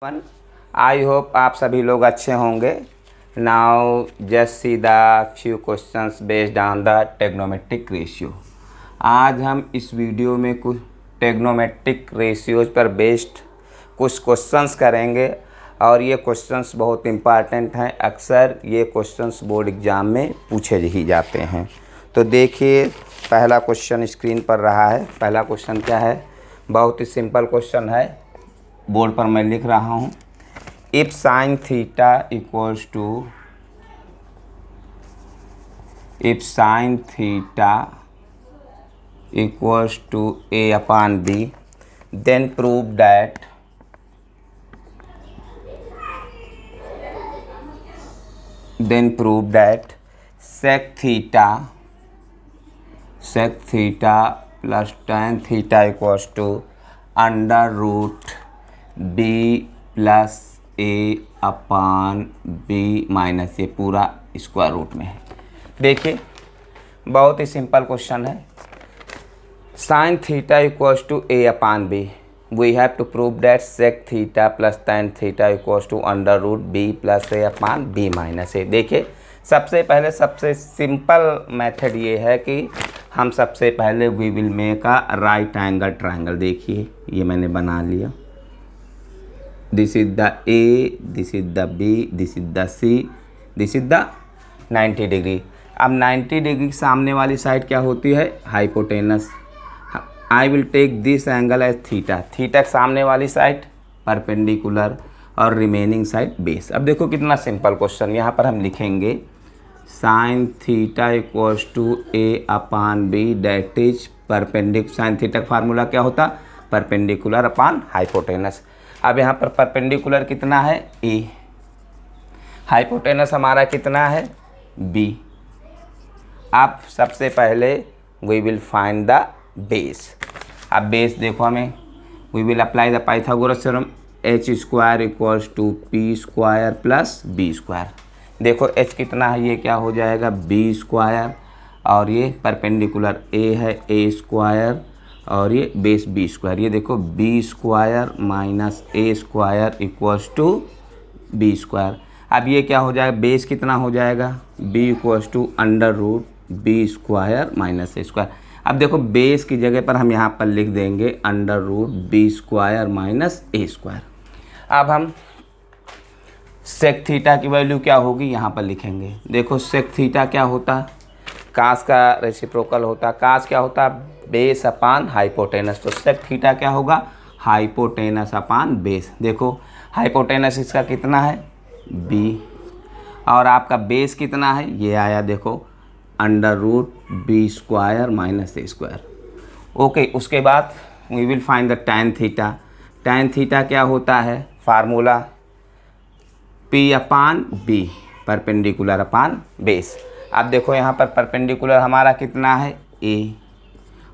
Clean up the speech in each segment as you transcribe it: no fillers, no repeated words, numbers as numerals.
One I hope आप सभी लोग अच्छे होंगे। Now just see the few questions based on the trigonometric ratio. आज हम इस वीडियो में कुछ ट्रिग्नोमेट्रिक रेशियोज पर बेस्ड कुछ क्वेश्चंस करेंगे और ये क्वेश्चंस बहुत इम्पॉर्टेंट हैं। अक्सर ये क्वेश्चंस बोर्ड एग्ज़ाम में पूछे ही जाते हैं। तो देखिए, पहला क्वेश्चन स्क्रीन पर रहा है। पहला क्वेश्चन क्या है? बहुत ही सिंपल क्वेश्चन है, बोर्ड पर मैं लिख रहा हूँ। If sine theta equals to A upon B, then prove that sec theta plus tan theta equals to under root B plus A upon B minus A पूरा स्क्वायर रूट में है। देखिए, बहुत ही सिंपल क्वेश्चन है। Sine theta equals to A upon B, we have to prove that sec theta plus tan theta equals to under root B plus A upon B minus A. देखिए, सबसे पहले सबसे सिंपल मेथड ये है कि हम सबसे पहले we will make a right angle triangle. देखिए, ये मैंने बना लिया। This is the A, this is the B, this is the C, this is the 90 degree. अब 90 डिग्री सामने वाली साइड क्या होती है? Hypotenuse. I will take this angle as theta. Theta सामने वाली साइड परपेंडिकुलर और रिमेनिंग साइड बेस। अब देखो कितना सिंपल क्वेश्चन। यहाँ पर हम लिखेंगे sine theta equals to A upon B that is perpendicular. Sine theta का फार्मूला क्या होता? Perpendicular upon hypotenuse. अब यहाँ पर परपेंडिकुलर कितना है? ए। हाइपोटेनस हमारा कितना है? बी। अब सबसे पहले we will find the base. अब बेस देखो, हमें we will apply the Pythagoras theorem. H square equals to P square plus B square. देखो h कितना है? ये क्या हो जाएगा? बी स्क्वायर, और ये परपेंडिकुलर a है a स्क्वायर, और ये बेस बी स्क्वायर। ये देखो B square minus A square equals to B square. अब ये क्या हो जाएगा? बेस कितना हो जाएगा? b equals to under root B square minus A square. अब देखो, बेस की जगह पर हम यहाँ पर लिख देंगे under root B square minus A square. अब हम सेक थीटा की वैल्यू क्या होगी यहाँ पर लिखेंगे। देखो, सेक थीटा क्या होता? कास का रेसिप्रोकल होता। कास क्या होता? Base upon hypotenuse. तो सेक थीटा क्या होगा? हाइपोटेनस अपान बेस। देखो, हाइपोटेनस इसका कितना है? बी, और आपका बेस कितना है? ये आया देखो under root B square minus A square. Okay, उसके बाद we will find the tan theta. Tan theta क्या होता है? Formula P upon B, perpendicular upon base. अब देखो, यहाँ पर परपेंडिकुलर हमारा कितना है? A,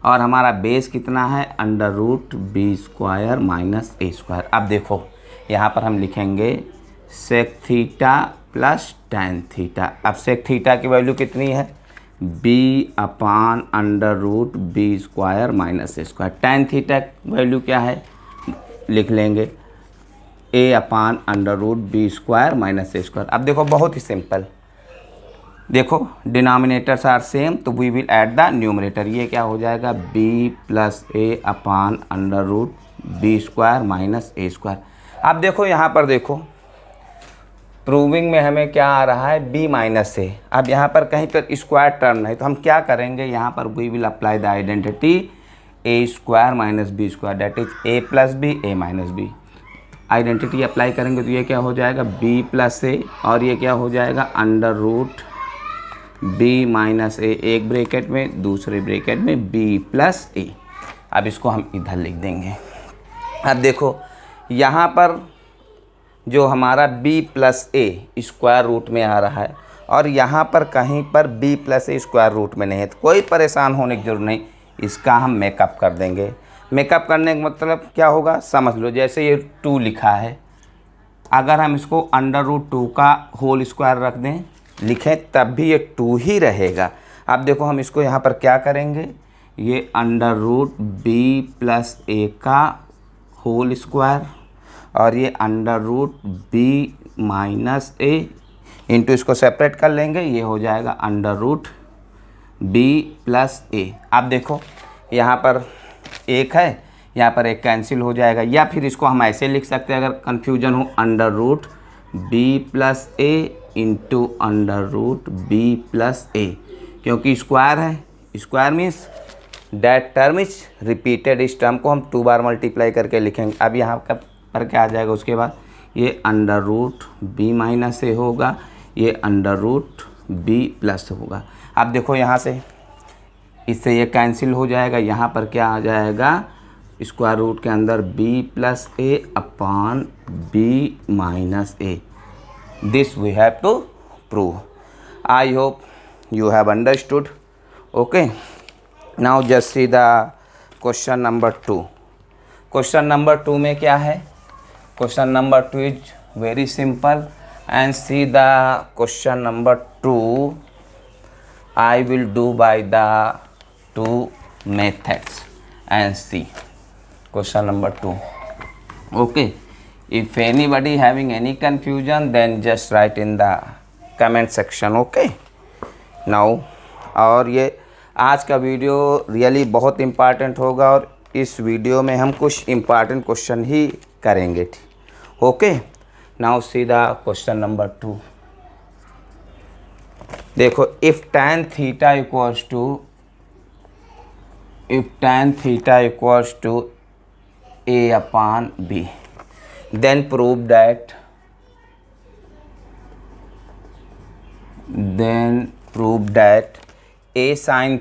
और हमारा बेस कितना है? Under root B square minus A square. अब देखो, यहाँ पर हम लिखेंगे sec theta plus tan theta. अब सेक थीटा की वैल्यू कितनी है? b upon under root B square minus A square. Tan theta value क्या है? लिख लेंगे a upon under root B square minus A square. अब देखो, बहुत ही सिंपल। देखो, डिनोमिनेटर्स आर सेम, तो we will add the numerator. ये क्या हो जाएगा? b plus A upon under root B square minus A square. अब देखो, यहाँ पर देखो, प्रूविंग में हमें क्या आ रहा है? b माइनस ए। अब यहाँ पर कहीं पर स्क्वायर टर्म है, तो हम क्या करेंगे? यहाँ पर we will apply the identity A square minus B square, that is A plus B A minus B. Identity apply करेंगे तो ये क्या हो जाएगा? b प्लस ए, और ये क्या हो जाएगा? अंडर रूट b माइनस ए, एक ब्रैकेट में, दूसरे ब्रैकेट में b प्लस ए। अब इसको हम इधर लिख देंगे। अब देखो, यहाँ पर जो हमारा b प्लस ए स्क्वायर रूट में आ रहा है, और यहाँ पर कहीं पर b प्लस ए स्क्वायर रूट में नहीं है, तो कोई परेशान होने की जरूरत नहीं। इसका हम मेकअप कर देंगे। मेकअप करने का मतलब क्या होगा? समझ लो, जैसे ये 2 लिखा है, अगर हम इसको अंडर रूट 2 का होल स्क्वायर रख दें, लिखें, तब भी ये 2 ही रहेगा। अब देखो, हम इसको यहाँ पर क्या करेंगे? ये अंडर रूट बी प्लस ए का होल स्क्वायर और ये अंडर रूट बी माइनस ए इंटू, इसको सेपरेट कर लेंगे, ये हो जाएगा अंडर रूट बी प्लस ए। आप देखो यहाँ पर एक है, यहाँ पर एक कैंसिल हो जाएगा, या फिर इसको हम ऐसे लिख सकते हैं अगर कन्फ्यूजन हो, under root B plus A into under root B plus A, क्योंकि स्क्वायर है, square means that term is repeated. इस टर्म को हम 2 बार मल्टीप्लाई करके लिखेंगे। अब यहाँ पर क्या आ जाएगा, उसके बाद ये अंडर रूट बी माइनस ए होगा, ये अंडर रूट बी प्लस होगा। अब देखो यहाँ से इससे ये कैंसिल हो जाएगा, यहाँ पर क्या आ जाएगा, स्क्वायर रूट के अंदर b plus A upon B minus A. This we have to prove. I hope you have understood. Okay, now just see the question number 2. Question number 2 में क्या है? Question number 2 is very simple, and see the question number 2 I will do by the 2 methods and see question number 2. Okay, if anybody having any confusion then just write in the comment section. Okay, now, और ये आज का video really बहुत important होगा, और इस video में हम कुछ इम्पॉर्टेंट क्वेश्चन ही करेंगे। Okay, now see the question number 2। देखो, if tan theta equals to a upon b, then prove that a sin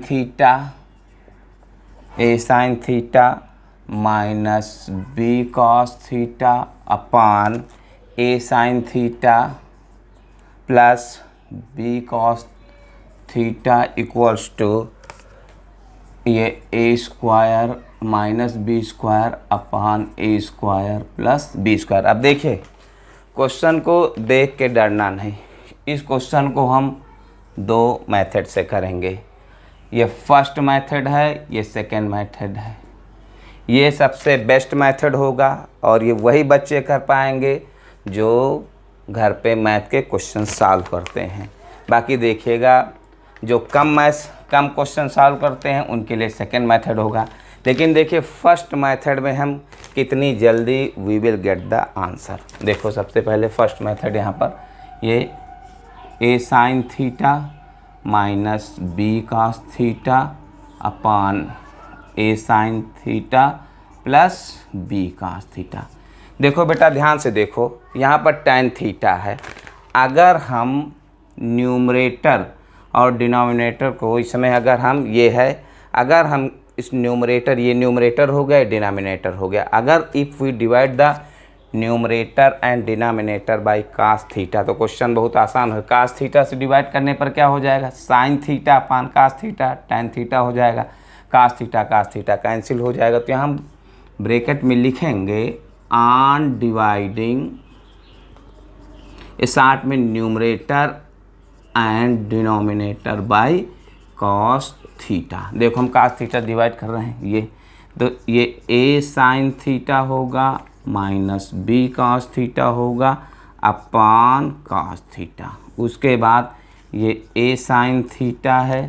theta minus b cos theta upon a sin theta plus b cos theta equals to ये a square minus B square upon A square plus B square. अब देखिए, question को देख के डरना नहीं। इस question को हम 2 मेथड से करेंगे। ये फर्स्ट मेथड है, ये सेकंड मेथड है। ये सबसे बेस्ट मेथड होगा, और ये वही बच्चे कर पाएंगे जो घर पे मैथ के क्वेश्चन सॉल्व करते हैं। बाकी देखिएगा, जो कम क्वेश्चन सॉल्व करते हैं उनके लिए सेकंड मेथड होगा। लेकिन देखिए, फर्स्ट मेथड में हम कितनी जल्दी we will get the answer. देखो, सबसे पहले फर्स्ट मेथड यहाँ पर ये a sin theta minus b cos theta upon a sin theta plus b cos theta. देखो बेटा, ध्यान से देखो, यहाँ पर tan थीटा है। अगर हम न्यूमरेटर और डिनोमिनेटर को इसमें अगर हम अगर हम इस न्यूमरेटर, ये न्यूमरेटर हो गया, डिनोमिनेटर हो गया, अगर if we divide the numerator and denominator by cos theta, तो क्वेश्चन बहुत आसान है। कास थीटा से डिवाइड करने पर क्या हो जाएगा, sine theta upon cos theta, tan theta हो जाएगा, कास थीटा कैंसिल हो जाएगा। तो यहाँ हम ब्रैकेट में लिखेंगे ऑन डिवाइडिंग, इस आर्ट में numerator and denominator by cos theta. देखो, हम कास थीटा डिवाइड कर रहे हैं, ये तो ये a साइन थीटा होगा माइनस बी कॉस थीटा होगा अपान कॉस थीटा। उसके बाद ये a साइन थीटा है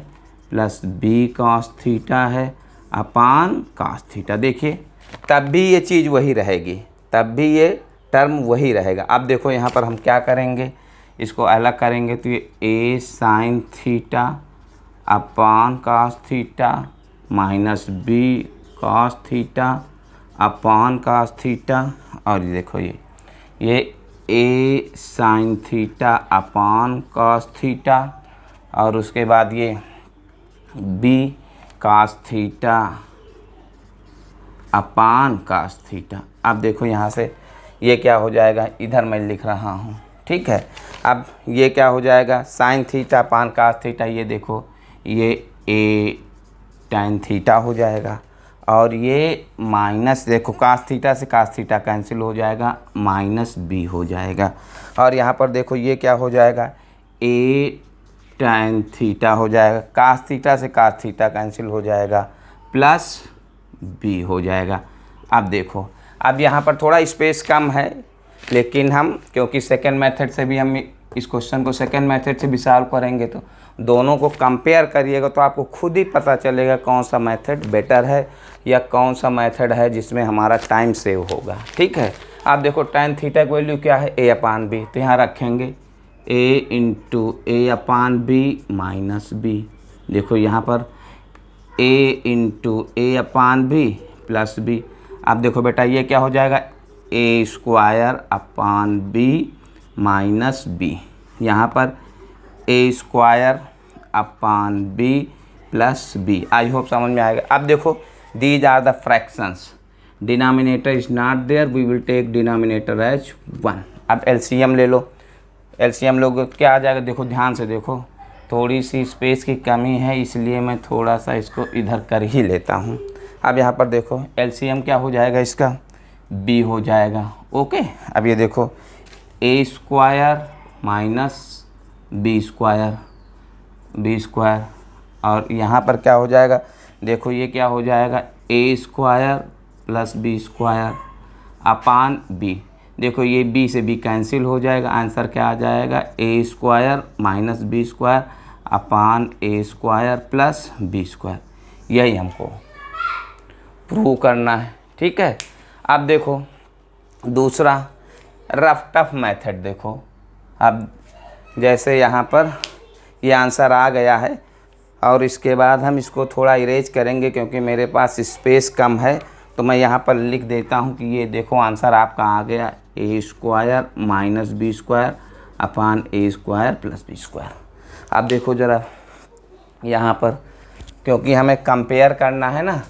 प्लस बी कॉस थीटा है अपान कॉस थीटा। देखिए, तब भी ये चीज़ वही रहेगी, तब भी ये टर्म वही रहेगा। अब देखो, यहाँ पर हम क्या करेंगे, इसको अलग करेंगे, तो ये a sine theta upon cos theta minus b cos theta upon cos theta, और ये देखो, ये a sine theta upon cos theta, और उसके बाद ये b cos theta upon cos theta. अब देखो, यहाँ से ये क्या हो जाएगा, इधर मैं लिख रहा हूँ, ठीक है। अब ये क्या हो जाएगा, sine theta upon cos theta, ये देखो, ये a tan थीटा हो जाएगा, और ये माइनस, देखो कास थीटा से कास थीटा कैंसिल हो जाएगा, माइनस बी हो जाएगा। और यहाँ पर देखो, ये क्या हो जाएगा, a tan थीटा हो जाएगा, कास थीटा से कास थीटा कैंसिल हो जाएगा, प्लस बी हो जाएगा। अब देखो, अब यहाँ पर थोड़ा स्पेस कम है, लेकिन हम क्योंकि सेकेंड मेथड से भी हम इस क्वेश्चन को सेकेंड मेथड से भी सॉल्व करेंगे, तो दोनों को कंपेयर करिएगा तो आपको खुद ही पता चलेगा कौन सा मेथड बेटर है या कौन सा मेथड है जिसमें हमारा टाइम सेव होगा। ठीक है, आप देखो tan थीटा की वैल्यू क्या है, a अपान बी, तो यहाँ रखेंगे a into A upon B minus B. देखो यहाँ पर a into A upon B plus B. अब देखो बेटा ये क्या हो जाएगा, ए square upon B minus B. यहाँ पर A square upon B plus B. I hope समझ में आएगा। अब देखो these are the fractions, denominator is not there, we will take denominator as 1। अब एलसीएम ले लो, एलसीएम लोग क्या आ जाएगा, देखो ध्यान से देखो, थोड़ी सी स्पेस की कमी है इसलिए मैं थोड़ा सा इसको इधर कर ही लेता हूँ। अब यहाँ पर देखो एलसीएम क्या हो जाएगा इसका, बी हो जाएगा। ओके, अब ये देखो ए square minus B square, B square, और यहाँ पर क्या हो जाएगा, देखो ये क्या हो जाएगा, ए square plus B square upon B. देखो ये बी से बी कैंसिल हो जाएगा, आंसर क्या आ जाएगा, ए square minus B square upon ए स्क्वायर प्लस बी स्क्वायर। यही हमको प्रूव करना है। ठीक है, अब देखो दूसरा रफ टफ मेथड देखो। अब जैसे यहाँ पर ये आंसर आ गया है और इसके बाद हम इसको थोड़ा इरेज करेंगे क्योंकि मेरे पास स्पेस कम है, तो मैं यहाँ पर लिख देता हूँ कि ये देखो आंसर आपका आ गया, A square minus B square upon A square plus B square. अब देखो ज़रा यहाँ पर, क्योंकि हमें कंपेयर करना है ना,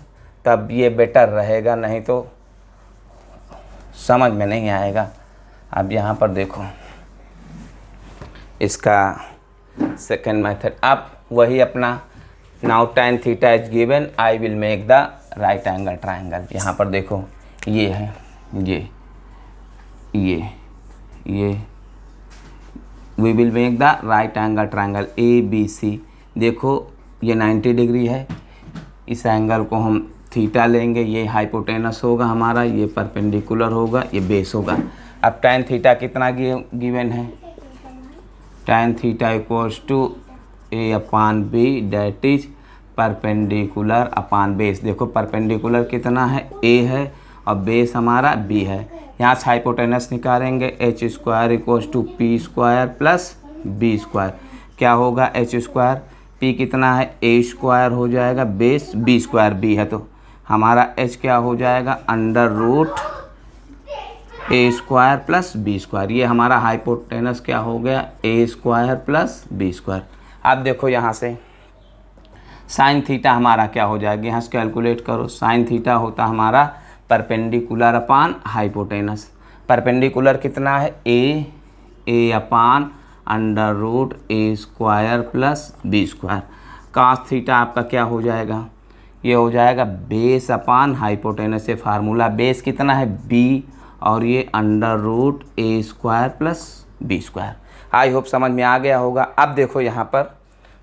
तब ये बेटर रहेगा, नहीं तो समझ में नहीं आएगा। अब यहाँ पर देखो इसका सेकेंड मेथड, अब वही अपना now tan theta is given, I will make the right angle triangle. यहाँ पर देखो ये है, ये we will make the right angle triangle A B C. देखो ये 90 डिग्री है, इस एंगल को हम थीटा लेंगे, ये हाइपोटेनस होगा हमारा, ये परपेंडिकुलर होगा, ये बेस होगा। अब tan थीटा कितना गिवन है, tan theta equals to a upon b that is perpendicular upon base. देखो परपेंडिकुलर कितना है, ए है, और बेस हमारा बी है। यहाँ से हाइपोटेनस निकालेंगे, h square equals to P square plus B square. क्या होगा, एच स्क्वायर, पी कितना है, ए स्क्वायर हो जाएगा, बेस बी स्क्वायर बी है, तो हमारा एच क्या हो जाएगा, अंडर रूट ए स्क्वायर प्लस बी स्क्वायर। ये हमारा हाइपोटेनस क्या हो गया, A square plus B square. अब देखो यहाँ से साइन थीटा हमारा क्या हो जाएगा, यहाँ से कैलकुलेट करो, साइन थीटा होता हमारा परपेंडिकुलर अपान हाइपोटेनस। परपेंडिकुलर कितना है, A upon under root A square plus B square. Cos theta आपका क्या हो जाएगा, ये हो जाएगा बेस अपान हाइपोटेनस। से फार्मूला बेस कितना है, बी, और ये under root A square plus B square. I hope समझ में आ गया होगा। अब देखो यहाँ पर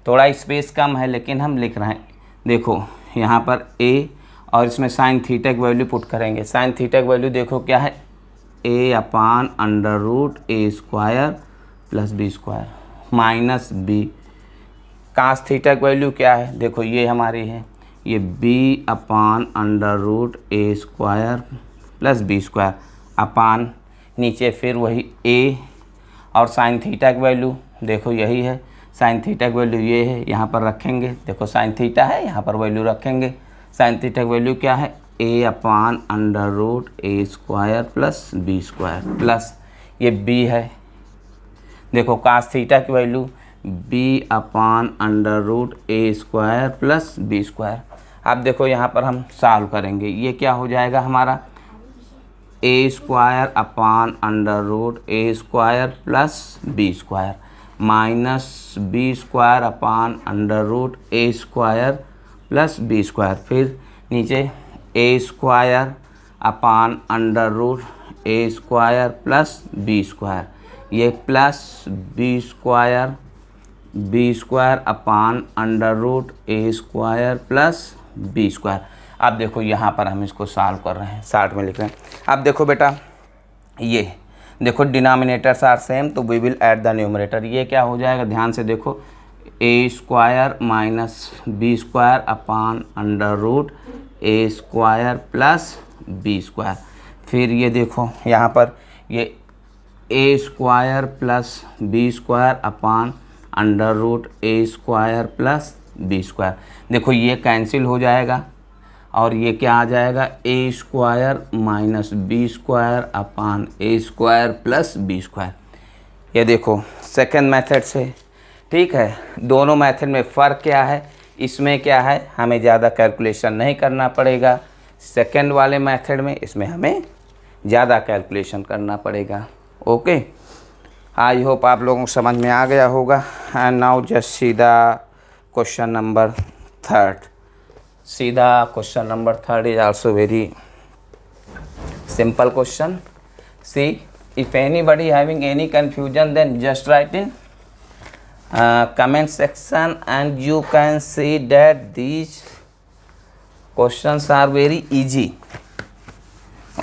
थोड़ा स्पेस कम है लेकिन हम लिख रहे हैं, देखो यहाँ पर ए और इसमें साइन थीटा की वैल्यू पुट करेंगे। साइन थीटा की वैल्यू देखो क्या है, A upon under root A square plus B square minus B. Cos theta की वैल्यू क्या है, देखो ये हमारी है, ये बी अपान अंडर रूट ए square plus B square upon नीचे फिर वही ए, और साइन थीटा की वैल्यू देखो यही है, साइन थीटा की वैल्यू ये है, यहाँ पर रखेंगे, देखो साइन थीटा है, यहाँ पर वैल्यू रखेंगे। साइन थीटा की वैल्यू क्या है, A upon under root A square plus B square plus ये बी है। देखो कास थीटा की value B upon under root ए स्क्वायर प्लस बी स्क्वायर। अब देखो यहाँ पर हम सॉल्व करेंगे, ये क्या हो जाएगा हमारा, a square upon under root A square plus B square minus B square upon under root A square plus B square, फिर नीचे a square upon under root A square plus B square, ये plus B square upon under root ए square plus B square. अब देखो यहाँ पर हम इसको solve कर रहे हैं, शार्ट में लिख रहे हैं। अब देखो बेटा, ये देखो डिनोमिनेटर्स आर सेम, तो we will add the numerator. ये क्या हो जाएगा, ध्यान से देखो, ए square minus B square upon under root ए स्क्वायर प्लस बी स्क्वायर। फिर ये देखो यहाँ पर ये a square plus B square upon under root A square plus B square. देखो ये कैंसिल हो जाएगा और ये क्या आ जाएगा, ए square minus B square upon ए स्क्वायर प्लस बी स्क्वायर। ये देखो सेकंड मेथड से, ठीक है। दोनों मेथड में फ़र्क क्या है, इसमें क्या है, हमें ज़्यादा कैलकुलेशन नहीं करना पड़ेगा। सेकंड वाले मेथड में इसमें हमें ज़्यादा कैलकुलेशन करना पड़ेगा। ओके, आई होप आप लोगों को समझ में आ गया होगा। एंड नाउ जस्ट सीधा क्वेश्चन नंबर थर्ड। सीधा question number third is also very simple question. See, if anybody having any confusion, then just write in comment section, and you can see that these questions are very easy.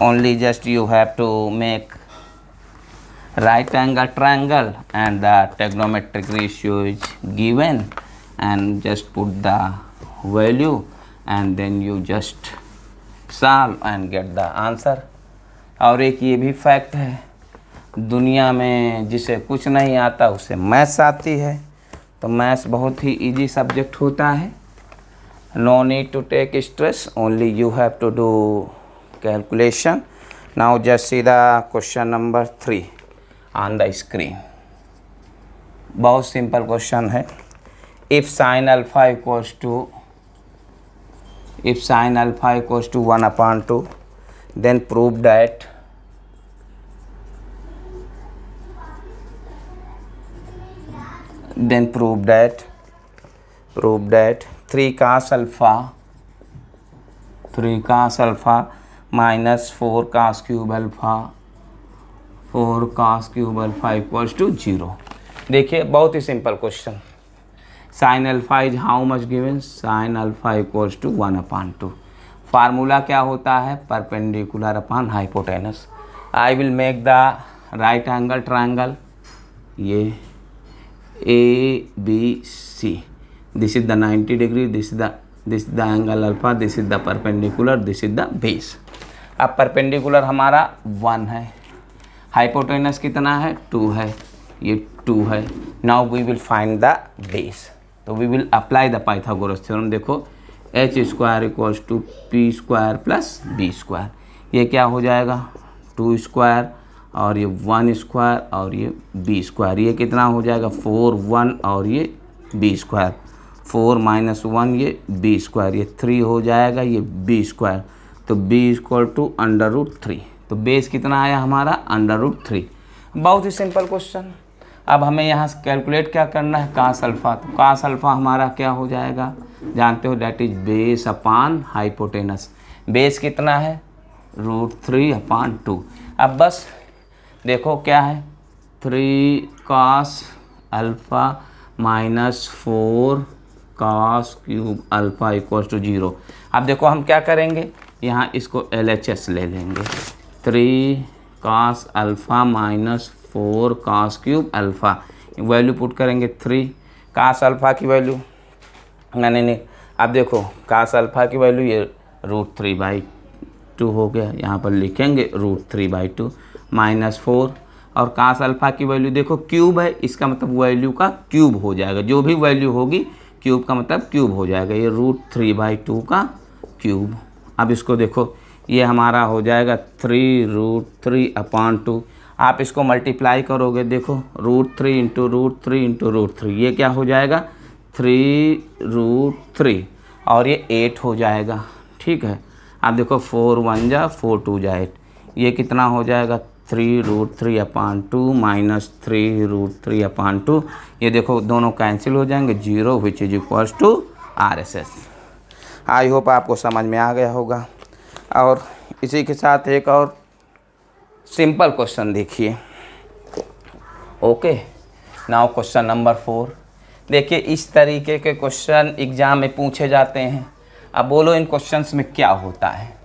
Only just you have to make right angle triangle and the trigonometric ratio is given, and just put the value and then you just solve and get the answer. और एक ये भी fact है, दुनिया में जिसे कुछ नहीं आता उसे मैथ्स आती है, तो मैथ्स बहुत ही इजी सब्जेक्ट होता है। No need to take stress, only you have to do calculation. Now just see the question number 3 on the screen. बहुत सिंपल क्वेश्चन है। If sine alpha equals to 1/2, then prove that prove that 3 cos alpha minus 4 cos cube alpha equals to 0। देखिए बहुत ही simple question. Sine alpha is how much given, sine alpha equals to 1/2। Formula क्या होता है, perpendicular upon hypotenuse. I will make the right angle triangle, ये A B C, this is the 90 degree, this is the angle alpha, this is the perpendicular, this is the base. अब perpendicular हमारा 1 है, hypotenuse कितना है, 2 है, ये 2 है। Now we will find the base, तो we will apply the Pythagoras theorem. देखो h square equals to P square plus B square, ये क्या हो जाएगा, 2 स्क्वायर और ये 1 स्क्वायर और ये बी स्क्वायर, ये कितना हो जाएगा, 4 1 और ये बी स्क्वायर, 4 - 1 ये बी स्क्वायर, ये 3 हो जाएगा, ये बी स्क्वायर, तो बी इक्वल टू √3। तो बेस कितना आया हमारा, √3। बहुत ही सिंपल क्वेश्चन। अब हमें यहाँ से कैलकुलेट क्या करना है, कास अल्फ़ा। तो कास अल्फ़ा हमारा क्या हो जाएगा, जानते हो, that is base upon hypotenuse. Base कितना है, √3/2। अब बस देखो क्या है, 3 cos alpha minus 4 cos cube alpha equals to 0। अब देखो हम क्या करेंगे, यहाँ इसको LHS ले लेंगे, 3 cos alpha minus 4 cos cube alpha, value put करेंगे 3। cos अल्फ़ा की वैल्यू नहीं, अब देखो cos अल्फ़ा की वैल्यू ये √3/2 हो गया, यहाँ पर लिखेंगे √3/2 माइनस 4, और cos अल्फ़ा की वैल्यू देखो क्यूब है, इसका मतलब वैल्यू का क्यूब हो जाएगा, जो भी वैल्यू होगी क्यूब का मतलब क्यूब हो जाएगा, ये √3/2 का क्यूब। अब इसको देखो, ये हमारा हो जाएगा 3√3/2। आप इसको मल्टीप्लाई करोगे, देखो √3 × √3 × √3, ये क्या हो जाएगा, 3√3 और ये 8 हो जाएगा, ठीक है। अब देखो 4 1 जा 4 2 जा 8, ये कितना हो जाएगा, 3√3/2 माइनस 3√3/2। ये देखो दोनों कैंसिल हो जाएंगे, 0 which is equals to RSS। I hope आपको समझ में आ गया होगा। और इसी के साथ एक और सिंपल क्वेश्चन देखिए। Okay, now question number 4। देखिए इस तरीके के क्वेश्चन एग्ज़ाम में पूछे जाते हैं। अब बोलो इन क्वेश्चंस में क्या होता है।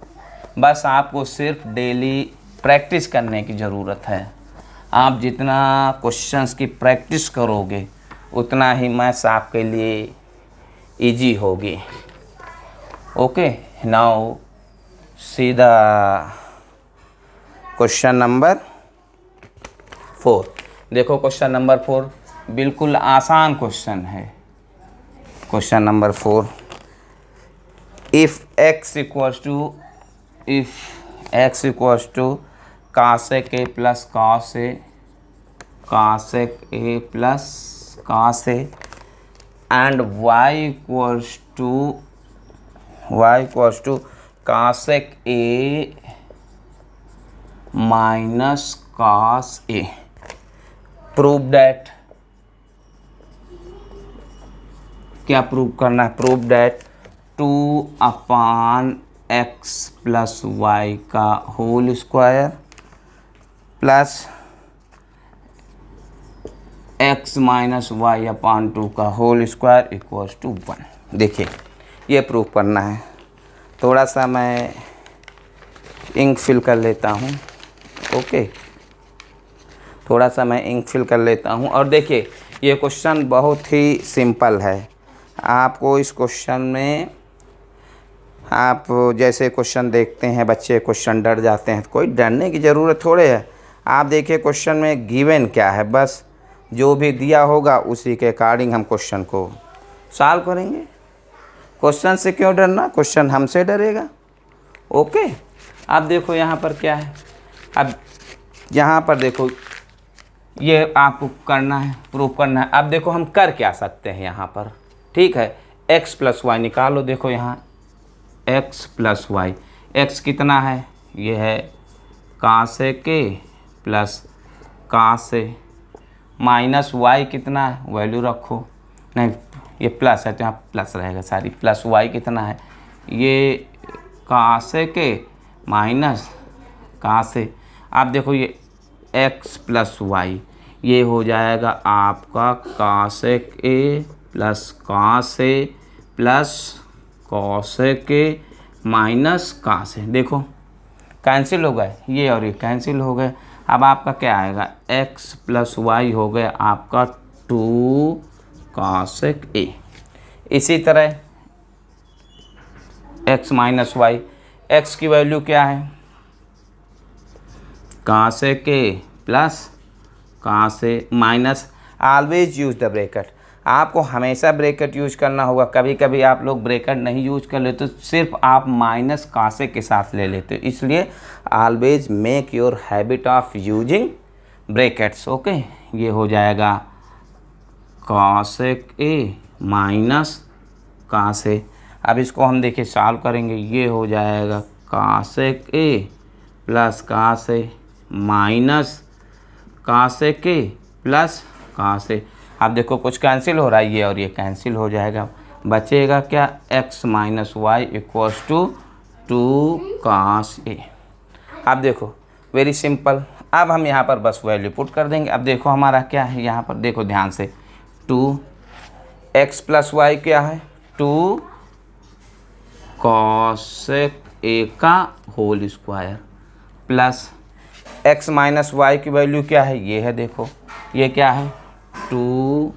बस आपको सिर्फ डेली प्रैक्टिस करने की ज़रूरत है। आप जितना क्वेश्चंस की प्रैक्टिस करोगे उतना ही मैथ्स आपके लिए इजी होगी। Okay, now see the question number 4। देखो क्वेश्चन नंबर 4 बिल्कुल आसान क्वेश्चन है। Question number 4, if x equals to cosec a plus cosec a plus cos a and y equals to cosec a minus cos a, prove that, क्या prove करना है, prove that 2/x plus y का whole square plus x minus y upon 2 का whole square equals to 1। देखिए ये prove करना है। थोड़ा सा मैं इंक फिल कर लेता हूँ। ओके, थोड़ा सा मैं इंक फिल कर लेता हूँ। और देखिए ये क्वेश्चन बहुत ही सिंपल है। आपको इस क्वेश्चन में, आप जैसे क्वेश्चन देखते हैं बच्चे क्वेश्चन डर जाते हैं, कोई डरने की ज़रूरत थोड़े है। आप देखिए क्वेश्चन में गिवन क्या है, बस जो भी दिया होगा उसी के अकॉर्डिंग हम क्वेश्चन को सॉल्व करेंगे। क्वेश्चन से क्यों डरना, क्वेश्चन हमसे डरेगा। ओके, अब देखो यहाँ पर क्या है। अब यहाँ पर देखो ये आपको करना है, प्रूव करना है। अब देखो हम कर क्या सकते हैं यहाँ पर, ठीक है। x प्लस वाई निकालो। देखो यहाँ x प्लस वाई, x कितना है, ये है cosec a plus cos a minus y कितना है, वैल्यू रखो, नहीं ये प्लस है तो यहाँ प्लस रहेगा, सारी प्लस y कितना है, ये cosec a minus cos a। आप देखो ये x प्लस वाई, ये हो जाएगा आपका cosec a plus cos a plus cosec a minus cos a। देखो कैंसिल हो गए ये और ये कैंसिल हो गए। अब आपका क्या आएगा, x प्लस वाई हो गया आपका 2 cosec a। इसी तरह x माइनस वाई, x की वैल्यू क्या है, cosec a plus cos a minus, always use the bracket. आपको हमेशा ब्रैकेट यूज करना होगा। कभी कभी आप लोग ब्रैकेट नहीं यूज कर लेते तो सिर्फ आप माइनस cos a के साथ ले लेते हो, इसलिए always make your habit of using brackets. Okay, ये हो जाएगा cosec a minus cos a। अब इसको हम देखिए सॉल्व करेंगे, ये हो जाएगा cosec a plus cos a minus cosec a plus cos a। अब देखो कुछ कैंसिल हो रहा है, ये और ये कैंसिल हो जाएगा, बचेगा क्या, x minus y equals to 2 cos a। अब देखो वेरी सिंपल। अब हम यहाँ पर बस वैल्यू पुट कर देंगे। अब देखो हमारा क्या है, यहाँ पर देखो ध्यान से, 2x प्लस वाई क्या है, 2 cosec a का whole square plus x minus y की वैल्यू क्या है, ये है, देखो ये क्या है, 2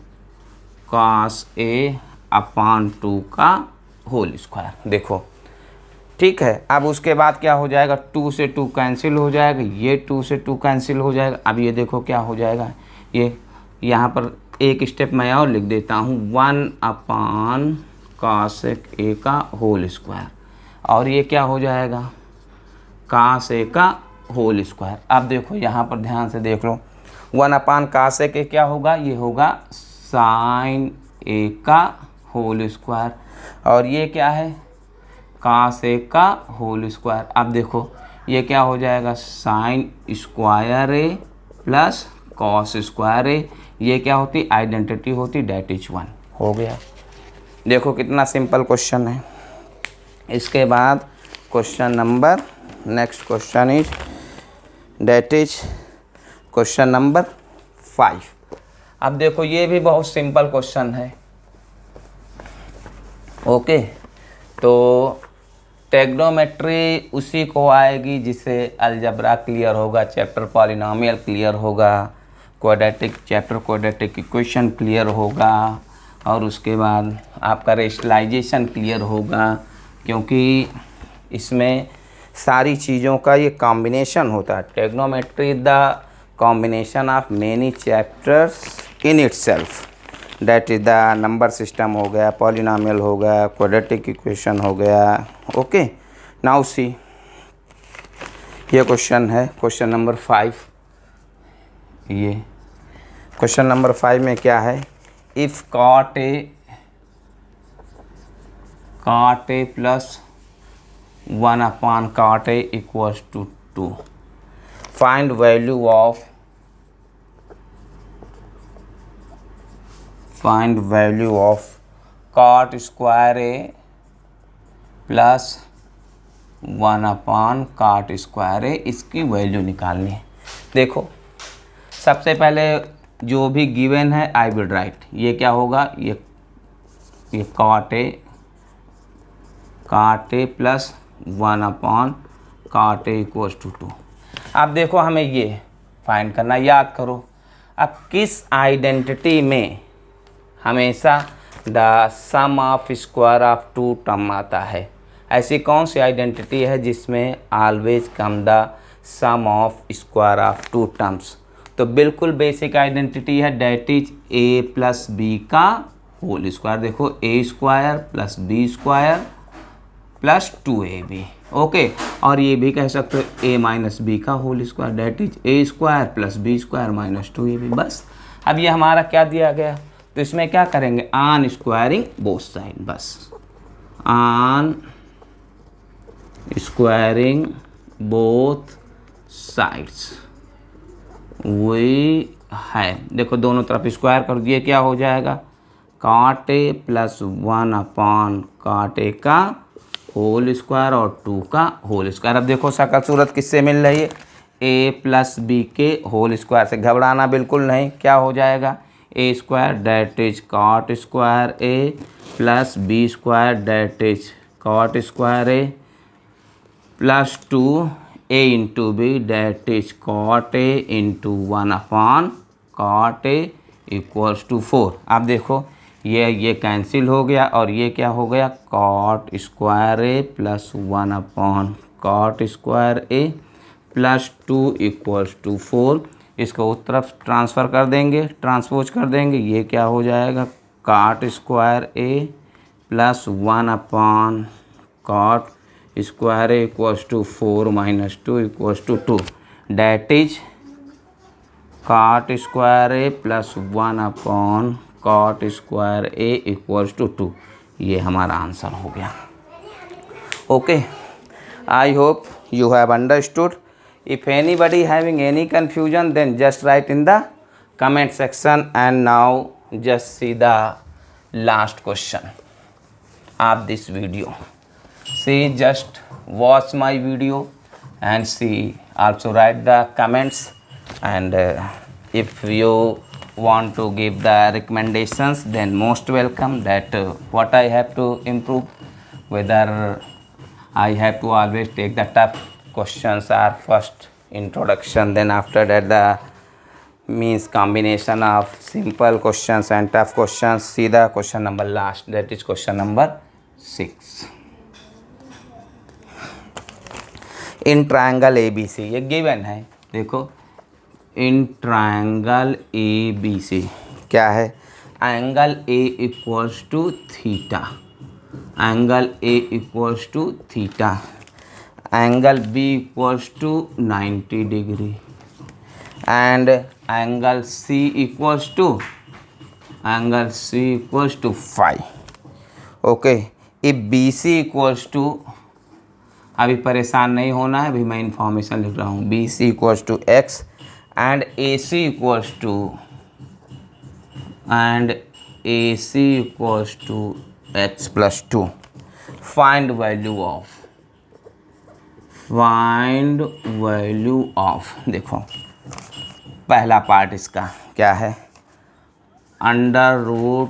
cos a अपान 2 का होल स्क्वायर। देखो ठीक है। अब उसके बाद क्या हो जाएगा, 2 से 2 कैंसिल हो जाएगा, ये 2 से 2 कैंसिल हो जाएगा। अब ये देखो क्या हो जाएगा, ये यहाँ पर एक स्टेप मैं और लिख देता हूँ, 1 अपान cosec a का होल स्क्वायर, और ये क्या हो जाएगा, cos a का होल स्क्वायर। अब देखो यहाँ पर ध्यान से देख लो, 1 अपान cosec a क्या होगा, ये होगा sin a का होल स्क्वायर, और ये क्या है, cos a का होल स्क्वायर। अब देखो ये क्या हो जाएगा, sin square a plus cos square a, ये क्या होती, आइडेंटिटी होती, डेट इज 1। हो गया। देखो कितना सिंपल क्वेश्चन है। इसके बाद question number, next question is that is question number 5। अब देखो ये भी बहुत सिंपल क्वेश्चन है। ओके, तो ट्रिग्नोमेट्री उसी को आएगी जिसे अलजब्रा क्लियर होगा, चैप्टर पॉलिनोमियल क्लियर होगा, चैप्टर क्वाड्रेटिक इक्वेशन क्लियर होगा, और उसके बाद आपका रेशनलाइजेशन क्लियर होगा, क्योंकि इसमें सारी चीज़ों का ये कॉम्बिनेशन होता है। Trigonometry the combination of many chapters in itself, that is the number system हो गया, पॉलिनोमियल हो गया, क्वाड्रेटिक इक्वेशन हो गया। ओके, नाउ सी, ये क्वेश्चन है क्वेश्चन नंबर 5। ये क्वेश्चन नंबर 5 में क्या है, if cot a plus 1/cot a equals to 2, find value of cot square a plus 1/cot square a, इसकी वैल्यू निकालनी है। देखो, सबसे पहले जो भी गिवन है आई विल राइट, ये क्या होगा, ये cot a plus 1/cot a equals to 2। अब देखो, हमें ये फाइंड करना, याद करो, अब किस आइडेंटिटी में हमेशा the sum of square of 2 term आता है, ऐसी कौन सी आइडेंटिटी है जिसमें always come the sum of square of 2 terms. तो बिल्कुल बेसिक आइडेंटिटी है, that is a plus b का होल स्क्वायर। देखो, a square plus B square plus 2ab। ओके, और ये भी कह सकते हो a माइनस बी का whole square, that is a square plus B square minus 2ab। बस, अब ये हमारा क्या दिया गया, तो इसमें क्या करेंगे, ऑन स्क्वायरिंग बोथ साइड, बस ऑन स्क्वायरिंग बोथ साइड्स वही है। देखो, दोनों तरफ स्क्वायर कर दिए, क्या हो जाएगा, cot a plus 1/cot a का होल स्क्वायर और 2 का होल स्क्वायर। अब देखो, शक्ल सूरत किससे मिल रही है, a प्लस बी के होल स्क्वायर से। घबराना बिल्कुल नहीं, क्या हो जाएगा, a square that is cot square a plus B square that is cot square a plus 2a into b that is cot a into 1/cot a equals to 4। अब देखो, ये कैंसिल हो गया, और ये क्या हो गया, cot square a plus 1/cot square a plus 2 equals to 4। इसको उस तरफ ट्रांसफ़र कर देंगे, ट्रांसपोज कर देंगे, ये क्या हो जाएगा, cot square a plus 1/cot square a equals to 4 minus 2 equals to 2, that is cot square a plus 1/cot square a equals to 2। ये हमारा आंसर हो गया। Okay, I hope you have understood. If anybody having any confusion, then just write in the comment section. And now just see the last question of this video. See, just watch my video and see, also write the comments, and if you want to give the recommendations, then most welcome, that what I have to improve, whether I have to always take the tough questions or first introduction, then after that the means combination of simple questions and tough questions. See the question number last, that is question number 6. In triangle ABC, ये given है। देखो, in triangle ABC क्या है, angle A equals to थीटा, angle A equals to थीटा, angle B equals to 90 degree, and angle C equals to 5। Okay, if BC equals to, अभी परेशान नहीं होना है, अभी मैं इंफॉर्मेशन लिख रहा हूँ, BC equals to x and AC equals to x plus 2। Find value of, देखो पहला पार्ट इसका क्या है, under root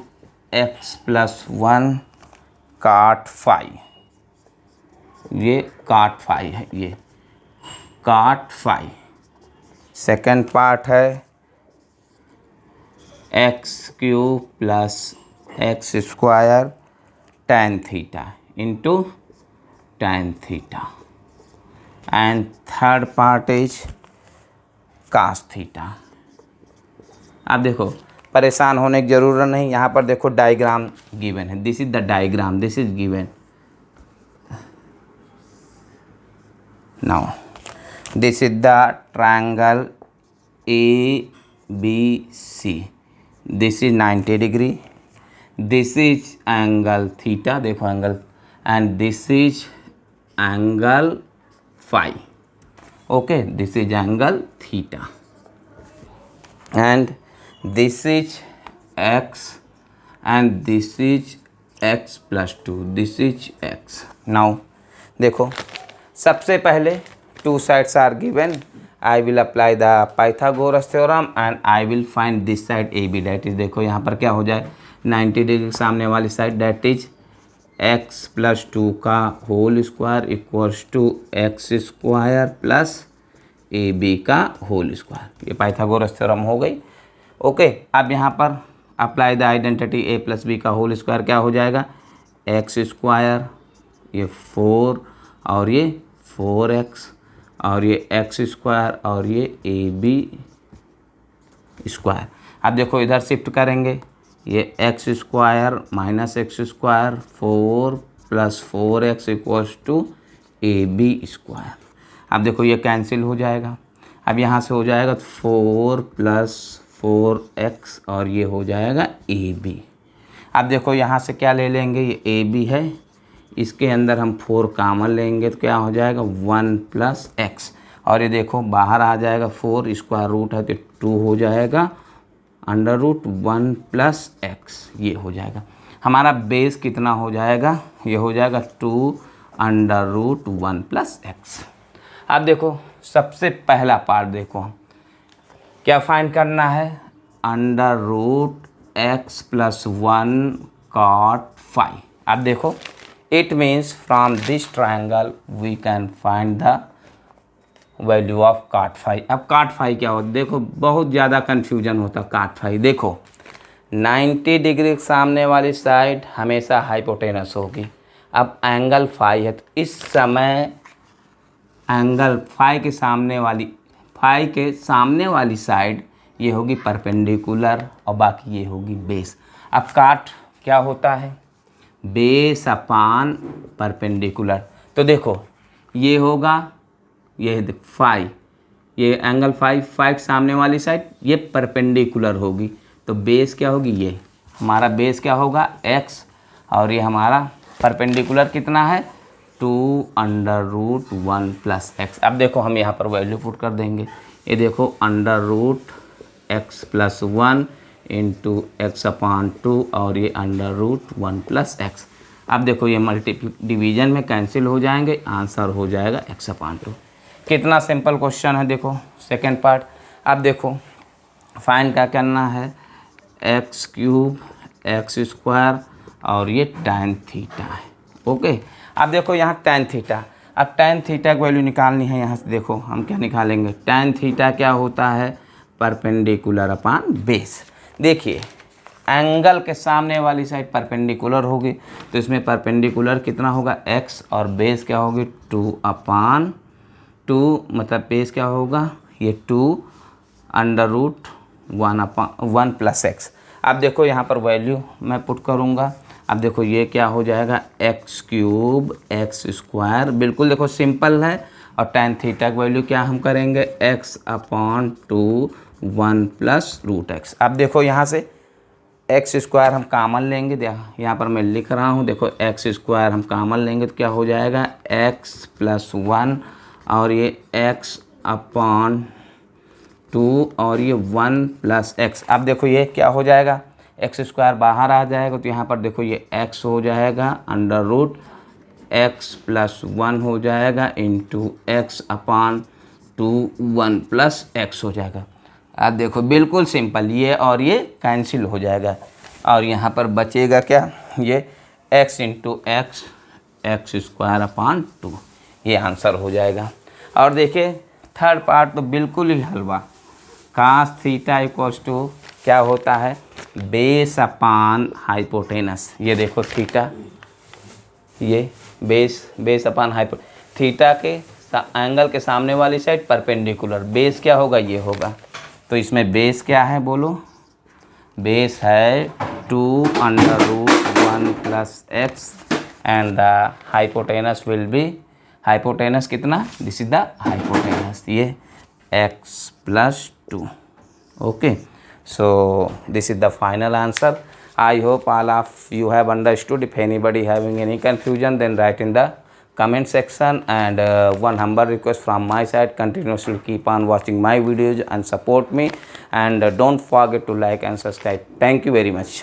x plus 1 cot 5 ये cot phi है, ये cot phi। सेकेंड पार्ट है x cube plus x square tan theta into tan theta, and third part is cos theta. अब देखो परेशान होने की ज़रूरत नहीं, यहाँ पर देखो डायग्राम गिवन है, this is the diagram, this is given. Now this is the triangle ABC, this is 90 degree, this is angle theta, देखो angle, and this is angle phi, okay, this is angle theta, and this is x and this is x plus 2, this is x। Now देखो सबसे पहले two sides are given, I will apply the Pythagoras theorem and I will find this side AB, that is, देखो यहाँ पर क्या हो जाए 90 degree सामने वाली side, that is x plus 2 का whole square equals to x square plus AB का होल स्क्वायर। ये पाइथागोरस थ्योरम हो गई, ओके। अब यहाँ पर apply the identity A plus B का होल स्क्वायर, क्या हो जाएगा एक्स स्क्वायर, ये 4 और ये 4x और ये एक्स स्क्वायर और ये AB स्क्वायर। अब देखो इधर शिफ्ट करेंगे, ये x square minus x square 4 plus 4x equals to AB square. अब देखो ये कैंसिल हो जाएगा, अब यहाँ से हो जाएगा 4 प्लस 4x और ये हो जाएगा AB। अब देखो यहाँ से क्या ले लेंगे, ये AB है, इसके अंदर हम 4 कॉमन लेंगे तो क्या हो जाएगा 1 प्लस x, और ये देखो बाहर आ जाएगा 4, स्क्वायर रूट है तो 2 हो जाएगा अंडर रूट 1 प्लस x, ये हो जाएगा। हमारा बेस कितना हो जाएगा, ये हो जाएगा 2 अंडर रूट 1 प्लस x। अब देखो सबसे पहला पार्ट देखो क्या फाइंड करना है, under root x plus 1 cot phi। अब देखो it means from this triangle we can find the value of cot phi। अब cot phi क्या होता है, देखो बहुत ज़्यादा कन्फ्यूजन होता है cot phi। देखो 90 डिग्री के सामने वाली साइड हमेशा हाइपोटेनस होगी, अब एंगल फाई है तो इस समय एंगल फाई के सामने वाली साइड ये होगी परपेंडिकुलर और बाकी ये होगी बेस। अब काट क्या होता है, बेस अपान परपेंडिकुलर, तो देखो ये होगा, ये फाई, ये एंगल फाई के सामने वाली साइड ये परपेंडिकुलर होगी, तो बेस क्या होगी, ये हमारा बेस क्या होगा x, और ये हमारा परपेंडिकुलर कितना है 2 अंडर रूट 1 प्लस x। अब देखो हम यहाँ पर वैल्यू पुट कर देंगे, ये देखो under root x plus 1 into x upon 2 और ये अंडर रूट 1 प्लस x। अब देखो ये मल्टीप्ली डिवीजन में कैंसिल हो जाएंगे, आंसर हो जाएगा x अपान 2। कितना सिंपल क्वेश्चन है, देखो सेकेंड पार्ट। अब देखो फाइंड क्या करना है, एक्स क्यूब एक्स स्क्वायर और ये tan थीटा है, ओके। अब देखो यहाँ tan थीटा, अब tan थीटा की वैल्यू निकालनी है, यहाँ से देखो हम क्या निकालेंगे, tan थीटा क्या होता है परपेंडिकुलर अपान बेस। देखिए एंगल के सामने वाली साइड परपेंडिकुलर होगी तो इसमें परपेंडिकुलर कितना होगा x और बेस क्या होगी 2 अपान 2, मतलब बेस क्या होगा ये 2 अंडर रूट 1 प्लस x। अब देखो यहाँ पर वैल्यू मैं पुट करूँगा, अब देखो ये क्या हो जाएगा एक्स क्यूब एक्स स्क्वायर, बिल्कुल देखो सिंपल है, और tan थीटा की वैल्यू क्या हम करेंगे x अपान 2 1 प्लस रूट x। अब देखो यहाँ से एक्स स्क्वायर हम कॉमन लेंगे, यहाँ पर मैं लिख रहा हूँ, देखो एक्स स्क्वायर हम कॉमन लेंगे तो क्या हो जाएगा x प्लस 1 और ये x अपान 2 और ये 1 प्लस x। अब देखो ये क्या हो जाएगा, एक्स स्क्वायर बाहर आ जाएगा तो यहाँ पर देखो ये x हो जाएगा अंडर रूट x प्लस 1 हो जाएगा into x upon 2 1 plus x हो जाएगा। अब देखो बिल्कुल सिंपल, ये और ये कैंसिल हो जाएगा और यहाँ पर बचेगा क्या, ये x into x x square upon 2, ये आंसर हो जाएगा। और देखिए थर्ड पार्ट तो बिल्कुल ही हलवा, कास थीटा इक्वल्स टू क्या होता है, बेस अपान हाइपोटेनस। ये देखो थीटा, ये बेस अपान हाइपो, थीटा के एंगल के सामने वाली साइड परपेंडिकुलर, बेस क्या होगा, ये होगा। तो इसमें बेस क्या है बोलो, बेस है 2√1 plus x and the hypotenuse will be, hypotenuse कितना, दिस इज द हाइपोटेनस, ये x plus 2। Okay, so this is the final answer. I hope all of you have understood. If anybody having any confusion, then write in the comment section. And one humble request from my side, continuously keep on watching my videos and support me, and don't forget to like and subscribe. Thank you very much.